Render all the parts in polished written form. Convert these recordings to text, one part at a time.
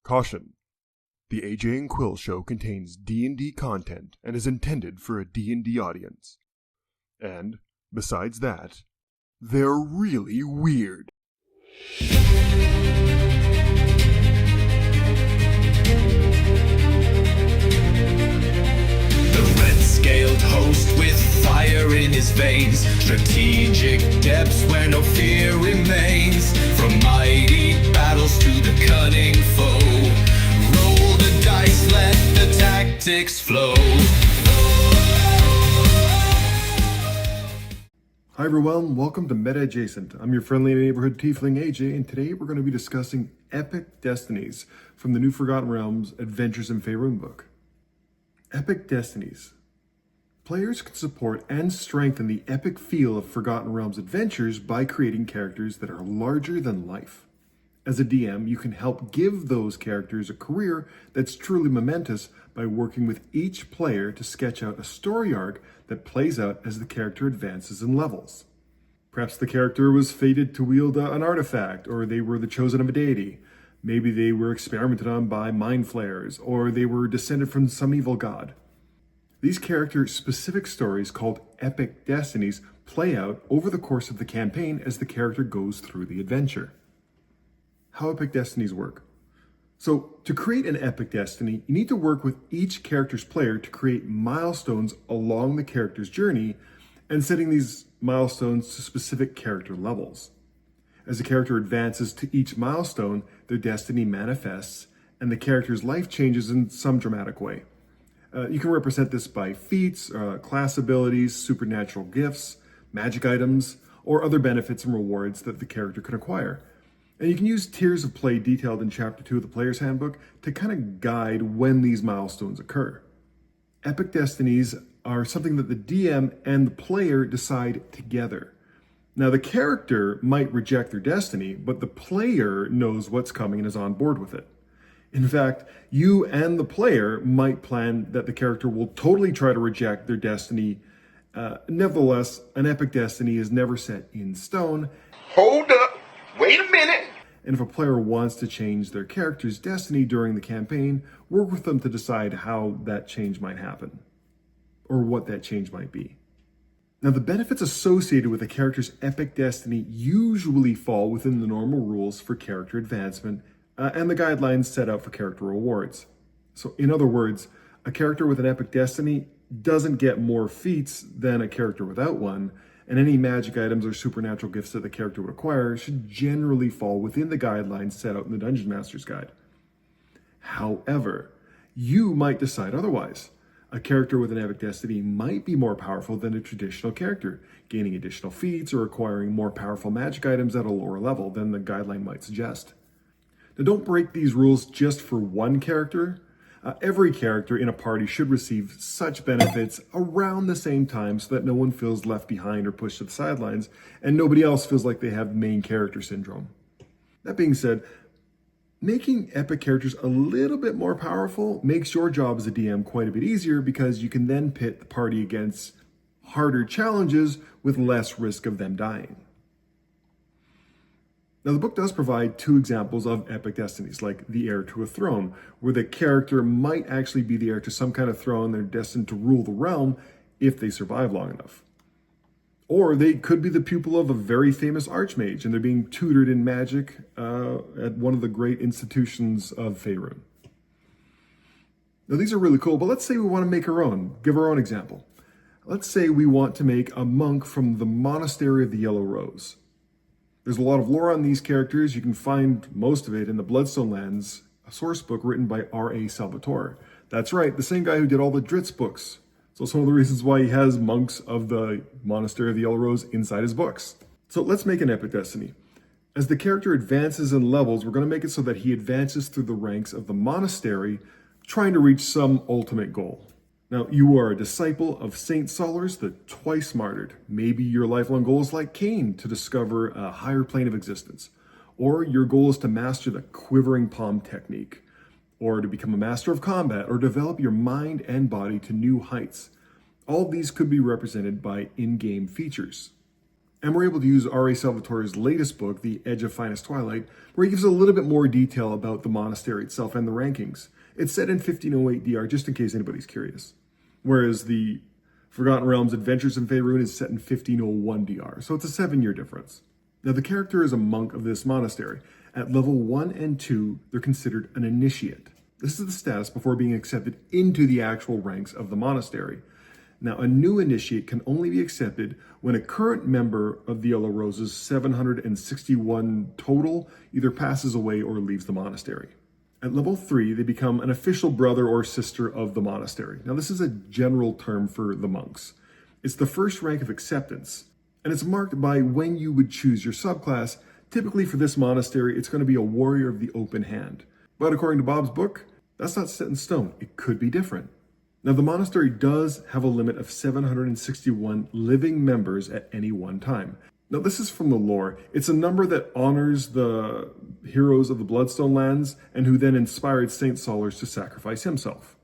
Caution. The AJ and Quill Show contains D&D content and is intended for a D&D audience. And, besides that, they're really weird. The red-scaled host with fire in his veins, strategic depths where no fear remains. From mighty battles to the cunning foe, roll the dice, let the tactics flow. Hi everyone, welcome to Meta Adjacent. I'm your friendly neighborhood tiefling AJ, and today we're going to be discussing Epic Destinies from the new Forgotten Realms Adventures in Faerûn book. Epic Destinies. Players can support and strengthen the epic feel of Forgotten Realms adventures by creating characters that are larger than life. As a DM, you can help give those characters a career that's truly momentous by working with each player to sketch out a story arc that plays out as the character advances in levels. Perhaps the character was fated to wield an artifact, or they were the chosen of a deity. Maybe they were experimented on by mind flayers, or they were descended from some evil god. These character-specific stories, called Epic Destinies, play out over the course of the campaign as the character goes through the adventure. How Epic Destinies work. So, to create an Epic Destiny, you need to work with each character's player to create milestones along the character's journey, and setting these milestones to specific character levels. As the character advances to each milestone, their destiny manifests, and the character's life changes in some dramatic way. You can represent this by feats, class abilities, supernatural gifts, magic items, or other benefits and rewards that the character can acquire. And you can use tiers of play detailed in Chapter 2 of the Player's Handbook to kind of guide when these milestones occur. Epic Destinies are something that the DM and the player decide together. Now, the character might reject their destiny, but the player knows what's coming and is on board with it. In fact, you and the player might plan that the character will totally try to reject their destiny. Nevertheless, an Epic Destiny is never set in stone. Hold up, wait a minute. And if a player wants to change their character's destiny during the campaign, work with them to decide how that change might happen, or what that change might be. Now, the benefits associated with a character's epic destiny usually fall within the normal rules for character advancement and the guidelines set out for character rewards. So, in other words, a character with an epic destiny doesn't get more feats than a character without one, and any magic items or supernatural gifts that the character would acquire should generally fall within the guidelines set out in the Dungeon Master's Guide. However, you might decide otherwise. A character with an epic destiny might be more powerful than a traditional character, gaining additional feats or acquiring more powerful magic items at a lower level than the guideline might suggest. Now, don't break these rules just for one character. Every character in a party should receive such benefits around the same time so that no one feels left behind or pushed to the sidelines, and nobody else feels like they have main character syndrome. That being said, making epic characters a little bit more powerful makes your job as a DM quite a bit easier, because you can then pit the party against harder challenges with less risk of them dying. Now, the book does provide two examples of epic destinies, like the heir to a throne, where the character might actually be the heir to some kind of throne. They're destined to rule the realm if they survive long enough. Or they could be the pupil of a very famous archmage, and they're being tutored in magic at one of the great institutions of Faerûn. Now, these are really cool, but let's say we want to make our own, give our own example. Let's say we want to make a monk from the Monastery of the Yellow Rose. There's a lot of lore on these characters. You can find most of it in the Bloodstone Lands, a source book written by R.A. Salvatore. That's right, the same guy who did all the Dritz books. So it's one of the reasons why he has monks of the Monastery of the Yellow Rose inside his books. So let's make an epic destiny. As the character advances in levels, we're going to make it so that he advances through the ranks of the monastery, trying to reach some ultimate goal. Now, you are a disciple of Saint Solars, the Twice-Martyred. Maybe your lifelong goal is like Cain, to discover a higher plane of existence. Or your goal is to master the quivering palm technique, or to become a master of combat, or develop your mind and body to new heights. All these could be represented by in-game features. And we're able to use R.A. Salvatore's latest book, The Edge of Finest Twilight, where he gives a little bit more detail about the monastery itself and the rankings. It's set in 1508 DR, just in case anybody's curious. Whereas the Forgotten Realms Adventures in Faerûn is set in 1501 DR, so it's a 7-year difference. Now, the character is a monk of this monastery. At level 1 and 2, they're considered an initiate. This is the status before being accepted into the actual ranks of the monastery. Now, a new initiate can only be accepted when a current member of the Yellow Roses, 761 total, either passes away or leaves the monastery. At level 3, they become an official brother or sister of the monastery. Now, this is a general term for the monks. It's the first rank of acceptance, and it's marked by when you would choose your subclass. Typically for this monastery, it's going to be a warrior of the open hand. But according to Bob's book, that's not set in stone. It could be different. Now, the monastery does have a limit of 761 living members at any one time. Now, this is from the lore. It's a number that honors the heroes of the Bloodstone lands and who then inspired Saint Solars to sacrifice himself.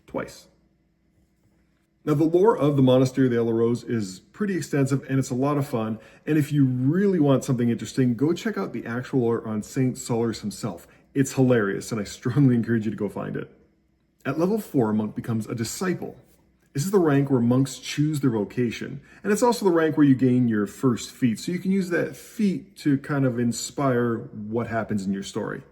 Twice. Now, the lore of the Monastery of the Yellow Rose is pretty extensive and it's a lot of fun. And if you really want something interesting, go check out the actual lore on Saint Solars himself. It's hilarious and I strongly encourage you to go find it. At level 4, a monk becomes a disciple. This is the rank where monks choose their vocation, and it's also the rank where you gain your first feat, so you can use that feat to kind of inspire what happens in your story.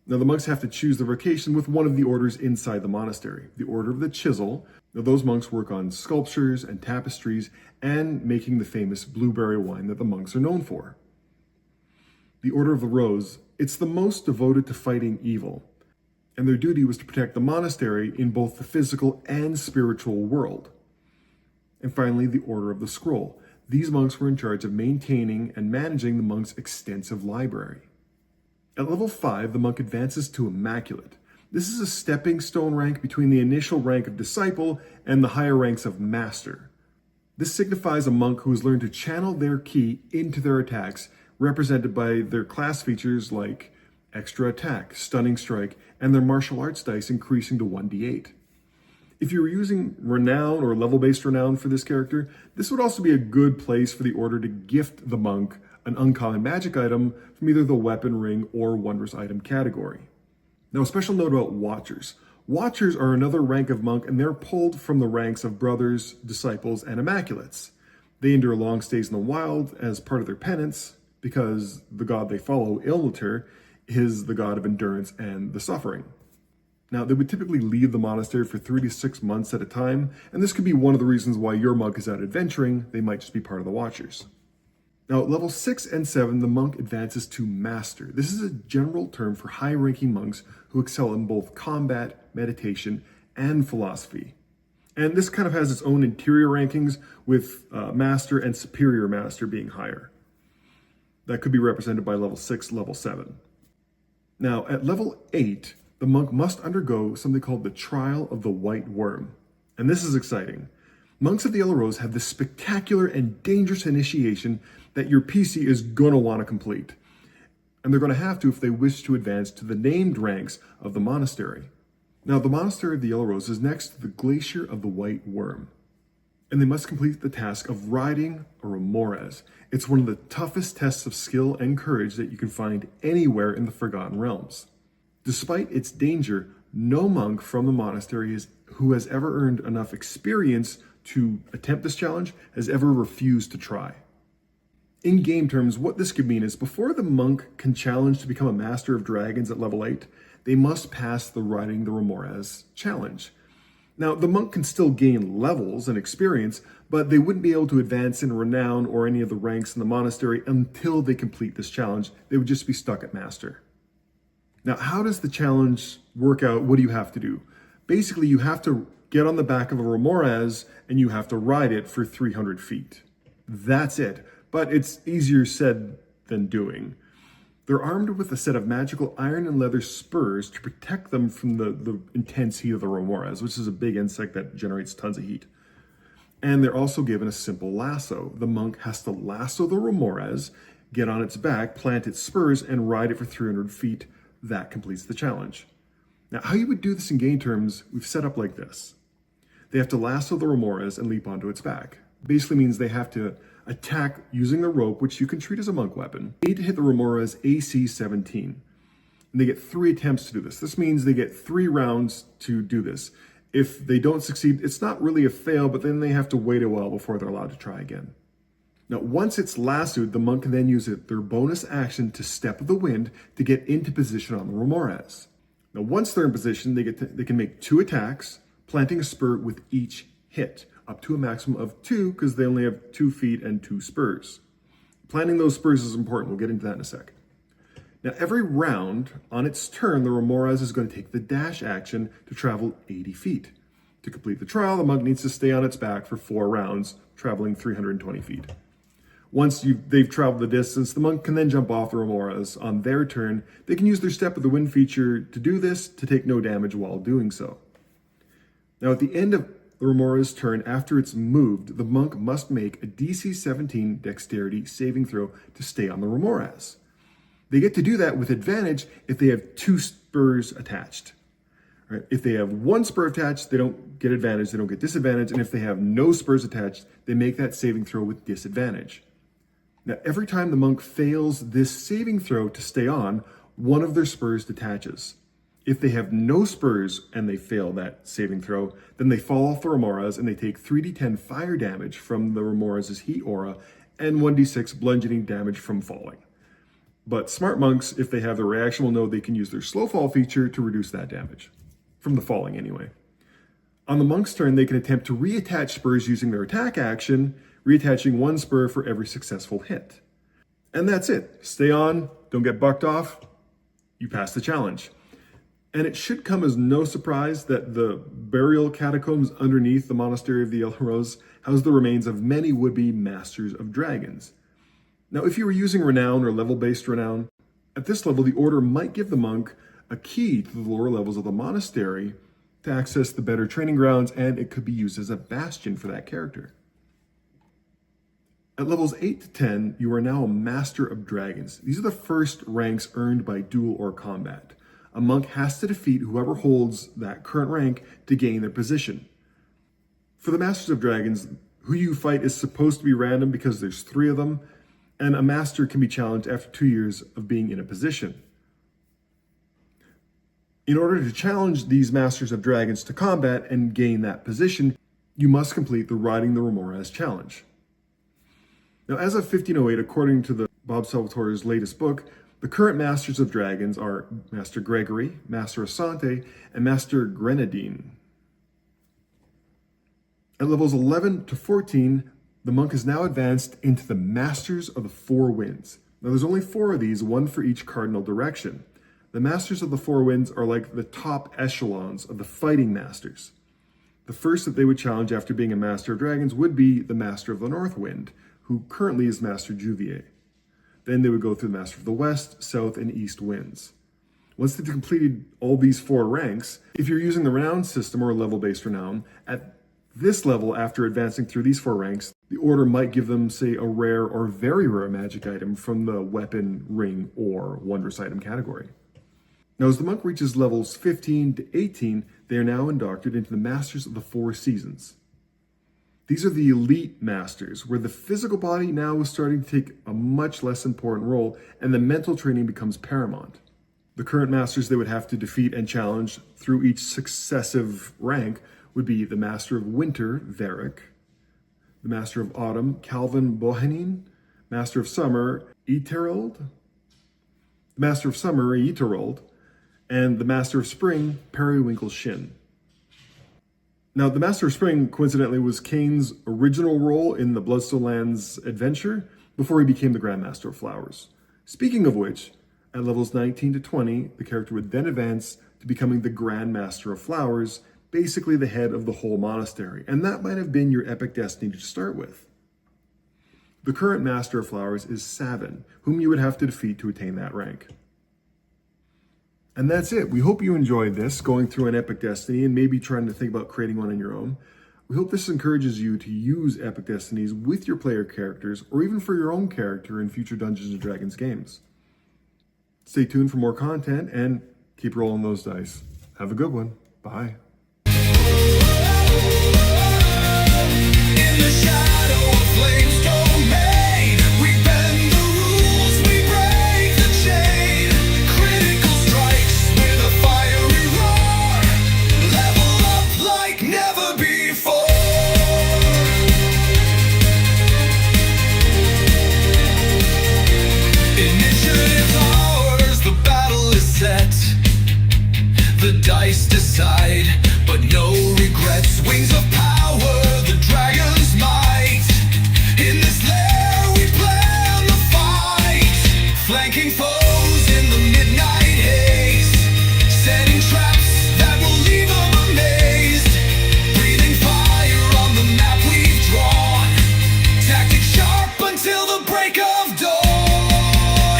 Now, the monks have to choose their vocation with one of the orders inside the monastery. The Order of the Chisel. Now, those monks work on sculptures and tapestries and making the famous blueberry wine that the monks are known for. The Order of the Rose. It's the most devoted to fighting evil, and their duty was to protect the monastery in both the physical and spiritual world. And finally, the Order of the Scroll. These monks were in charge of maintaining and managing the monks' extensive library. At level 5, the monk advances to Immaculate. This is a stepping stone rank between the initial rank of Disciple and the higher ranks of Master. This signifies a monk who has learned to channel their ki into their attacks, represented by their class features like extra attack, stunning strike, and their martial arts dice increasing to 1d8. If you were using renown or level-based renown for this character, this would also be a good place for the order to gift the monk an uncommon magic item from either the weapon, ring, or wondrous item category. Now, a special note about Watchers. Watchers are another rank of monk, and they're pulled from the ranks of brothers, disciples, and immaculates. They endure long stays in the wild as part of their penance, because the god they follow, Ilmater, is the god of endurance and the suffering. Now, they would typically leave the monastery for 3 to 6 months at a time, and this could be one of the reasons why your monk is out adventuring. They might just be part of the Watchers. Now, at level 6 and 7, the monk advances to Master. This is a general term for high-ranking monks who excel in both combat, meditation, and philosophy. And this kind of has its own interior rankings, with Master and Superior Master being higher. That could be represented by level 6, level 7. Now, at level 8, the monk must undergo something called the Trial of the White Worm. And this is exciting. Monks of the Yellow Rose have this spectacular and dangerous initiation that your PC is going to want to complete. And they're going to have to if they wish to advance to the named ranks of the monastery. Now, the Monastery of the Yellow Rose is next to the Glacier of the White Worm. And they must complete the task of riding a Remorez. It's one of the toughest tests of skill and courage that you can find anywhere in the Forgotten Realms. Despite its danger, no monk from the monastery who has ever earned enough experience to attempt this challenge has ever refused to try. In game terms, what this could mean is before the monk can challenge to become a Master of Dragons at level 8, they must pass the Riding the Remorez challenge. Now, the monk can still gain levels and experience, but they wouldn't be able to advance in renown or any of the ranks in the monastery until they complete this challenge. They would just be stuck at Master. Now, how does the challenge work out? What do you have to do? Basically, you have to get on the back of a Remorez and you have to ride it for 300 feet. That's it. But it's easier said than doing. They're armed with a set of magical iron and leather spurs to protect them from the intense heat of the Remorez, which is a big insect that generates tons of heat. And they're also given a simple lasso. The monk has to lasso the Remorez, get on its back, plant its spurs, and ride it for 300 feet. That completes the challenge. Now, how you would do this in game terms, we've set up like this. They have to lasso the Remorez and leap onto its back. Basically means they have to attack using the rope, which you can treat as a monk weapon. They need to hit the Remora's AC 17. And they get 3 attempts to do this. This means they get 3 rounds to do this. If they don't succeed, it's not really a fail, but then they have to wait a while before they're allowed to try again. Now, once it's lassoed, the monk can then use their bonus action to Step of the Wind to get into position on the Remoras. Now, once they're in position, they can make 2 attacks, planting a spur with each hit, up to a maximum of 2 because they only have 2 feet and 2 spurs. Planting those spurs is important. We'll get into that in a sec. Now, every round on its turn, the Remoras is going to take the dash action to travel 80 feet. To complete the trial, the monk needs to stay on its back for 4 rounds, traveling 320 feet. Once they've traveled the distance, the monk can then jump off the Remoras on their turn. They can use their Step of the Wind feature to do this, to take no damage while doing so. Now, at the end of the Remora's turn, after it's moved, the monk must make a DC 17 dexterity saving throw to stay on the Remoras. They get to do that with advantage if they have 2 spurs attached. Right? If they have 1 spur attached, they don't get advantage, they don't get disadvantage, and if they have no spurs attached, they make that saving throw with disadvantage. Now, every time the monk fails this saving throw to stay on, one of their spurs detaches. If they have no spurs and they fail that saving throw, then they fall off the Remoras and they take 3d10 fire damage from the Remoras' heat aura and 1d6 bludgeoning damage from falling. But smart monks, if they have the reaction, will know they can use their slow fall feature to reduce that damage. From the falling anyway. On the monk's turn, they can attempt to reattach spurs using their attack action, reattaching 1 spur for every successful hit. And that's it. Stay on, don't get bucked off, you pass the challenge. And it should come as no surprise that the burial catacombs underneath the Monastery of the Yellow Rose house the remains of many would-be Masters of Dragons. Now, if you were using Renown or level-based Renown, at this level the Order might give the monk a key to the lower levels of the monastery to access the better training grounds, and it could be used as a bastion for that character. At levels 8 to 10, you are now a Master of Dragons. These are the first ranks earned by duel or combat. A monk has to defeat whoever holds that current rank to gain their position. For the Masters of Dragons, who you fight is supposed to be random because there's 3 of them, and a master can be challenged after 2 years of being in a position. In order to challenge these Masters of Dragons to combat and gain that position, you must complete the Riding the Remoras challenge. Now, as of 1508, according to Bob Salvatore's latest book, the current Masters of Dragons are Master Gregory, Master Asante, and Master Grenadine. At levels 11 to 14, the monk is now advanced into the Masters of the Four Winds. Now, there's only 4 of these, 1 for each cardinal direction. The Masters of the Four Winds are like the top echelons of the fighting masters. The first that they would challenge after being a Master of Dragons would be the Master of the North Wind, who currently is Master Juvier. Then they would go through the Master of the West, South, and East Winds. Once they've completed all these 4 ranks, if you're using the Renown system or level-based Renown, at this level, after advancing through these 4 ranks, the Order might give them, say, a rare or very rare magic item from the weapon, ring, or wondrous item category. Now, as the monk reaches levels 15 to 18, they are now indoctrinated into the Masters of the Four Seasons. These are the elite masters, where the physical body now is starting to take a much less important role, and the mental training becomes paramount. The current masters they would have to defeat and challenge through each successive rank would be the Master of Winter, Varric, the Master of Autumn, Calvin Bohenin, Master of Summer, Eterold, the Master of Summer, Eterold, and the Master of Spring, Periwinkle Shin. Now, the Master of Spring, coincidentally, was Kane's original role in the Bloodstone Lands adventure before he became the Grand Master of Flowers. Speaking of which, at levels 19 to 20, the character would then advance to becoming the Grand Master of Flowers, basically the head of the whole monastery, and that might have been your epic destiny to start with. The current Master of Flowers is Savin, whom you would have to defeat to attain that rank. And that's it. We hope you enjoyed this, going through an epic destiny and maybe trying to think about creating one on your own. We hope this encourages you to use epic destinies with your player characters, or even for your own character in future Dungeons & Dragons games. Stay tuned for more content and keep rolling those dice. Have a good one. Bye. In the shadow of flames, don't striking foes in the midnight haze, setting traps that will leave them amazed, breathing fire on the map we've drawn, tactics sharp until the break of dawn.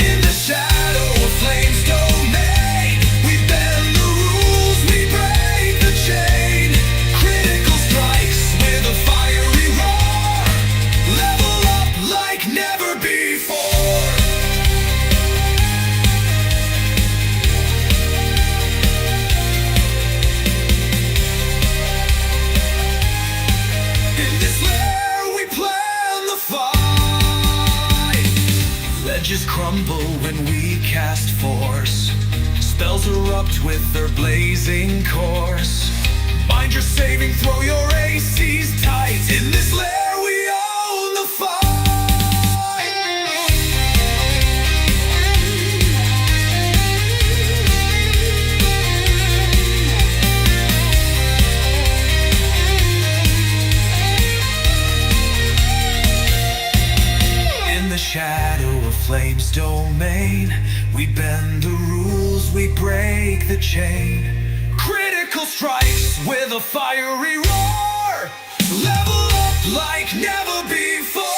In the shadow of flames domain, we bend the rules, we break the chain, critical strikes with a fiery roar, level up like never before. In this lair we plan the fight, ledges crumble when we cast force, spells erupt with their blazing course, mind your saving, throw your ACs tight. In this lair we own the fight. In the shadow of flames domain, we bend the rules, we break the chain, critical strikes with a fiery roar, level up like never before.